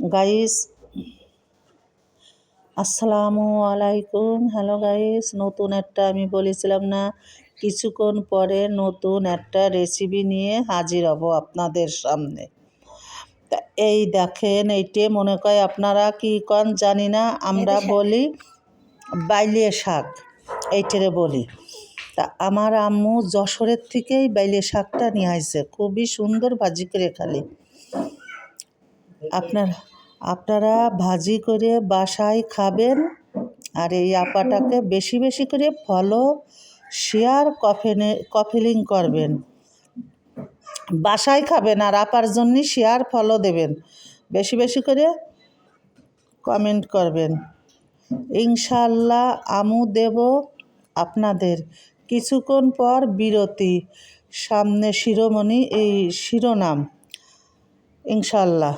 Guys আসসালামু আলাইকুম। Hello guys, নতুন একটা আমি বলেছিলাম না কিছুক্ষণ পরে নতুন একটা রেসিপি নিয়ে হাজির হব আপনাদের সামনে। তা এই দেখেন, এইটে মনে করে আপনারা কি কন জানি না, আমরা বলি বাইলে শাক, এইটারে বলি। তা আমার আম্মু যশোরের থেকেই বাইলে শাকটা নিয়ে আসছে, খুবই সুন্দর ভাজি করে খালি। আপনারা ভাজি করে বাসায় খাবেন। আর এই আপাটাকে বেশি বেশি করে ফলো, শেয়ার, কপিলিং করবেন। বাসায় খাবেন আর আপার জন্য শেয়ার ফলো দেবেন, বেশি বেশি করে কমেন্ট করবেন। ইনশাআল্লাহ আমু দেব আপনাদের। কিছুক্ষণ পর বিরতি, সামনে শিরোমণি, এই শিরোনাম ইনশাআল্লাহ।